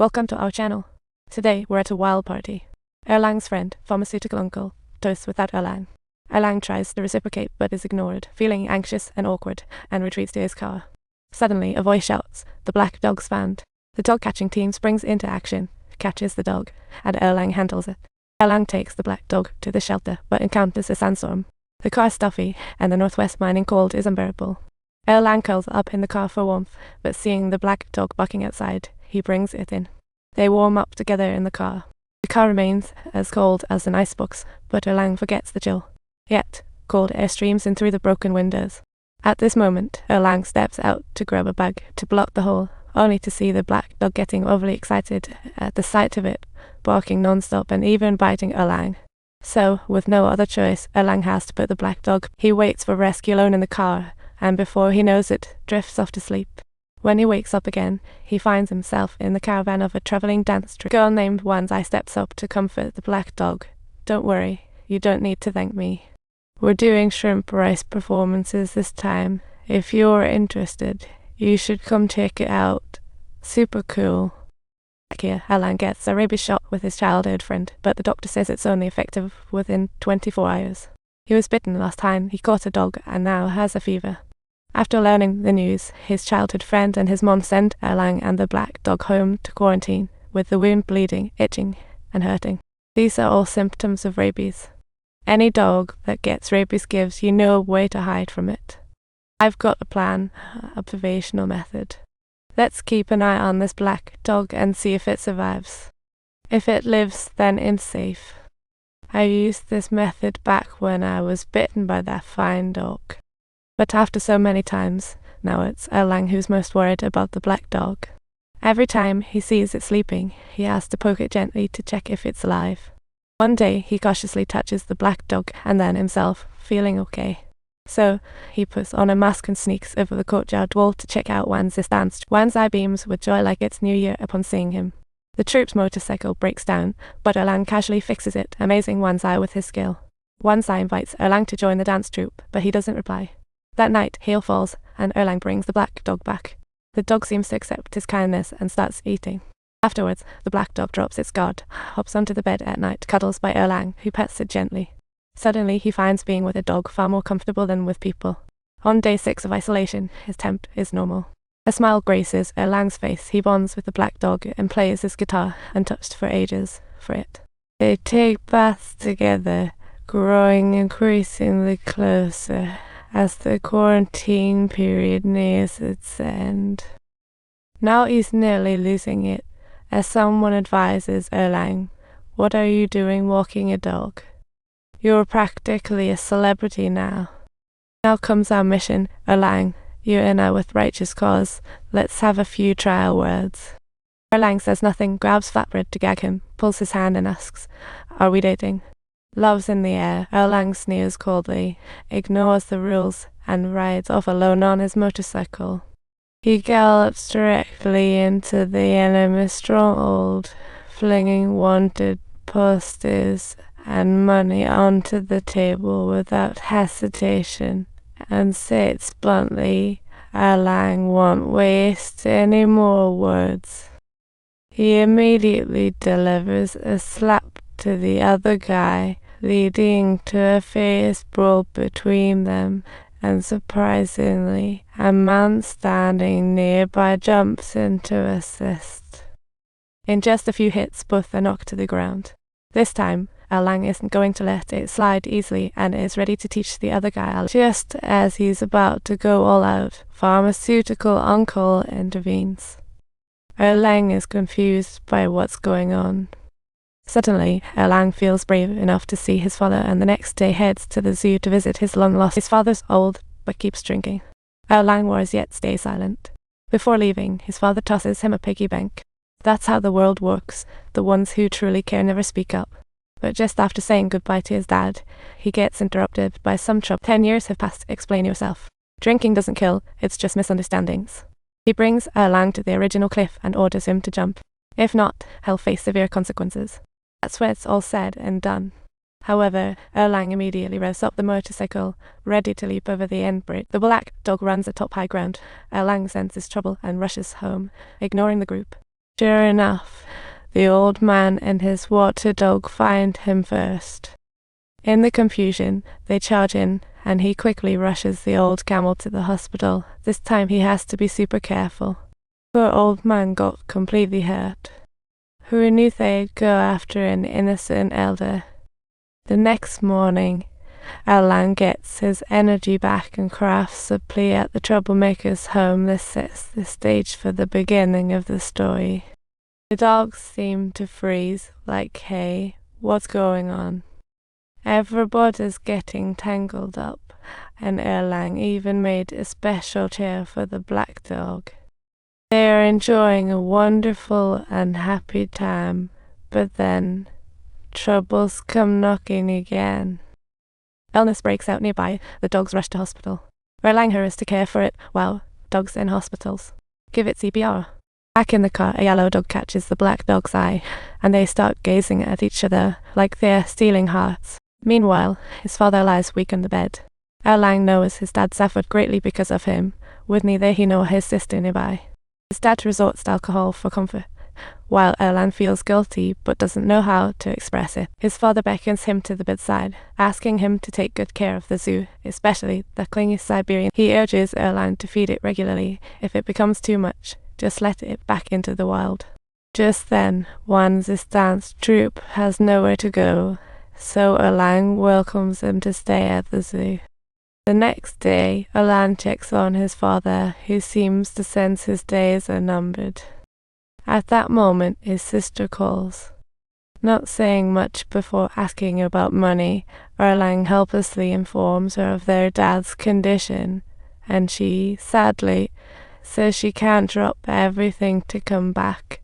Welcome to our channel. Today we're at a wild party. Erlang's friend, pharmaceutical uncle, toasts without Erlang. Erlang tries to reciprocate but is ignored, feeling anxious and awkward, and retreats to his car. Suddenly, a voice shouts, "The black dog's found." The dog catching team springs into action, catches the dog, and Erlang handles it. Erlang takes the black dog to the shelter but encounters a sandstorm. The car is stuffy, and the northwest mining cold is unbearable. Erlang curls up in the car for warmth, but seeing the black dog barking outside, he brings it in. They warm up together in the car. The car remains as cold as an icebox, but Erlang forgets the chill. Yet, cold air streams in through the broken windows. At this moment, Erlang steps out to grab a bag to block the hole, only to see the black dog getting overly excited at the sight of it, barking non-stop and even biting Erlang. So, with no other choice, Erlang has to put the black dog. He waits for rescue alone in the car, and before he knows it, drifts off to sleep. When he wakes up again, he finds himself in the caravan of a traveling dance troupe. A girl named Wanzai steps up to comfort the black dog. "Don't worry, you don't need to thank me. We're doing shrimp rice performances this time. If you're interested, you should come check it out. Super cool." Here, Erlang gets a rabies shot with his childhood friend, but the doctor says it's only effective within 24 hours. He was bitten last time he caught a dog and now has a fever. After learning the news, his childhood friend and his mom send Erlang and the black dog home to quarantine, with the wound bleeding, itching, and hurting. These are all symptoms of rabies. Any dog that gets rabies gives you no way to hide from it. I've got a plan, observational method. Let's keep an eye on this black dog and see if it survives. If it lives, then it's safe. I used this method back when I was bitten by that fine dog. But after so many times, now it's Erlang who's most worried about the black dog. Every time he sees it sleeping, he has to poke it gently to check if it's alive. One day, he cautiously touches the black dog and then himself, feeling okay. So, he puts on a mask and sneaks over the courtyard wall to check out Wanzai's dance. Wanzai beams with joy like it's New Year upon seeing him. The troope's motorcycle breaks down, but Erlang casually fixes it, amazing Wanzai with his skill. Wanzai invites Erlang to join the dance troupe, but he doesn't reply. That night, hail falls, and Erlang brings the black dog back. The dog seems to accept his kindness and starts eating. Afterwards, the black dog drops its guard, hops onto the bed at night, cuddles by Erlang, who pets it gently. Suddenly, he finds being with a dog far more comfortable than with people. On day 6 of isolation, his temp is normal. A smile graces Erlang's face. He bonds with the black dog and plays his guitar, untouched for ages, for it. They take baths together, growing increasingly closer as the quarantine period nears its end. Now he's nearly losing it, as someone advises Erlang, "What are you doing walking a dog? You're practically a celebrity now." Now comes our mission, Erlang, you and I with righteous cause. Let's have a few trial words. Erlang says nothing, grabs flatbread to gag him, pulls his hand and asks, "Are we dating?" Love's in the air. Erlang sneers coldly, ignores the rules, and rides off alone on his motorcycle. He gallops directly into the enemy stronghold, flinging wanted posters and money onto the table without hesitation, and says bluntly, "Erlang won't waste any more words." He immediately delivers a slap to the other guy, leading to a fierce brawl between them, and surprisingly, a man standing nearby jumps in to assist. In just a few hits, both are knocked to the ground. This time, Erlang isn't going to let it slide easily and is ready to teach the other guy. Just as he's about to go all out, pharmaceutical uncle intervenes. Erlang is confused by what's going on. Suddenly, Erlang feels brave enough to see his father and the next day heads to the zoo to visit his long-lost. His father's old, but keeps drinking. Erlang was yet stays silent. Before leaving, his father tosses him a piggy bank. That's how the world works. The ones who truly care never speak up. But just after saying goodbye to his dad, he gets interrupted by some trouble. 10 years have passed, explain yourself. Drinking doesn't kill, it's just misunderstandings. He brings Erlang to the original cliff and orders him to jump. If not, he'll face severe consequences. That's where it's all said and done. However, Erlang immediately revs up the motorcycle, ready to leap over the end bridge. The black dog runs atop high ground. Erlang senses trouble and rushes home, ignoring the group. Sure enough, The old man and his water dog find him first. In the confusion, they charge in, and he quickly rushes the old camel to the hospital. This time he has to be super careful. Poor old man got completely hurt. Who knew they'd go after an innocent elder? The next morning, Erlang gets his energy back and crafts a plea at the troublemaker's home. This sets the stage for the beginning of the story. The dogs seem to freeze, like, hey, what's going on? Everybody's getting tangled up, and Erlang even made a special chair for the black dog. They are enjoying a wonderful and happy time, but then troubles come knocking again. Illness breaks out nearby. The dogs rush to hospital. Erlang hurries to care for it. Wow, dogs in hospitals. Give it CPR. Back in the car, a yellow dog catches the black dog's eye, and they start gazing at each other like they're stealing hearts. Meanwhile, his father lies weak on the bed. Erlang knows his dad suffered greatly because of him, with neither he nor his sister nearby. His dad resorts to alcohol for comfort, while Erlang feels guilty but doesn't know how to express it. His father beckons him to the bedside, asking him to take good care of the zoo, especially the clingy Siberian. He urges Erlang to feed it regularly. If it becomes too much, just let it back into the wild. Just then, one Zistan's troop has nowhere to go, so Erlang welcomes him to stay at the zoo. The next day, Erlang checks on his father, who seems to sense his days are numbered. At that moment, his sister calls. Not saying much before asking about money, Erlang helplessly informs her of their dad's condition, and she, sadly, says she can't drop everything to come back.